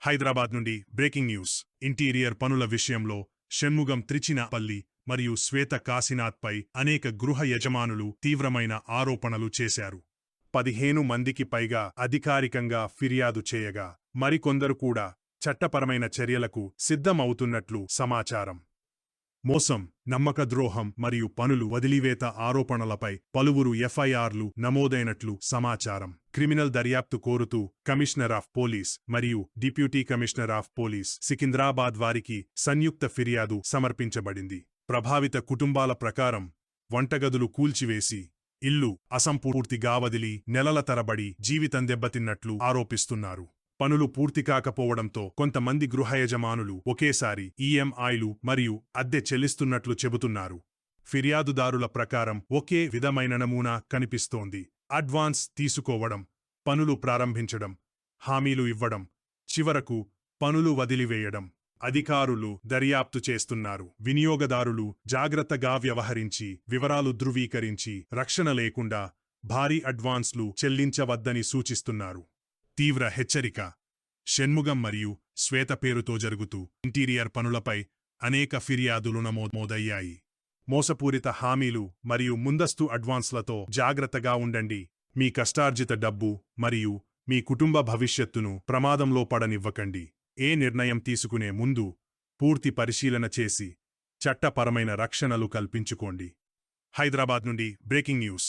హైదరాబాద్ నుండి breaking news. Interior పనుల విషయంలో షణ్ముగం త్రిచినపల్లి మరియు శ్వేత కాశీనాథ్పై అనేక గృహ యజమానులు తీవ్రమైన ఆరోపణలు చేశారు. 15 మందికి పైగా అధికారికంగా ఫిర్యాదు చేయగా మరికొందరు కూడా చట్టపరమైన చర్యలకు సిద్ధమవుతున్నట్లు సమాచారం. మోసం, నమ్మకద్రోహం మరియు పనులు వదిలివేత ఆరోపణలపై పలువురు ఎఫ్ఐఆర్లు నమోదైనట్లు సమాచారం. క్రిమినల్ దర్యాప్తు కోరుతూ కమిషనర్ ఆఫ్ పోలీస్ మరియు deputy commissioner of police Secunderabad వారికి సంయుక్త ఫిర్యాదు సమర్పించబడింది. ప్రభావిత కుటుంబాల ప్రకారం వంటగదులు కూల్చివేసి ఇల్లు అసంపూర్తిగా వదిలి నెలల తరబడి జీవితం దెబ్బతిన్నట్లు ఆరోపిస్తున్నారు. పనులు పూర్తి కాకపోవడంతో కొంతమంది గృహయజమానులు ఒకేసారి ఈఎంఐలు మరియు అద్దె చెల్లిస్తున్నట్లు చెబుతున్నారు. ఫిర్యాదుదారుల ప్రకారం ఒకే విధమైన నమూనా కనిపిస్తోంది. అడ్వాన్స్ తీసుకోవడం, పనులు ప్రారంభించడం, హామీలు ఇవ్వడం, చివరకు పనులు వదిలివేయడం. అధికారులు దర్యాప్తు చేస్తున్నారు. వినియోగదారులు జాగ్రత్తగా వ్యవహరించి వివరాలు ధృవీకరించి రక్షణ లేకుండా భారీ అడ్వాన్స్లు చెల్లించవద్దని సూచిస్తున్నారు. తీవ్ర హెచ్చరిక. షణ్ముగం మరియు శ్వేత పేరుతో జరుగుతూ ఇంటీరియర్ పనులపై అనేక ఫిర్యాదులు నమోదయ్యాయి. మోసపూరిత హామీలు మరియు ముందస్తు అడ్వాన్స్లతో జాగ్రత్తగా ఉండండి. మీ కష్టార్జిత డబ్బు మరియు మీ కుటుంబ భవిష్యత్తును ప్రమాదంలో పడనివ్వకండి. ఏ నిర్ణయం తీసుకునే ముందు పూర్తి పరిశీలన చేసి చట్టపరమైన రక్షణలు కల్పించుకోండి. హైదరాబాద్ నుండి బ్రేకింగ్ న్యూస్.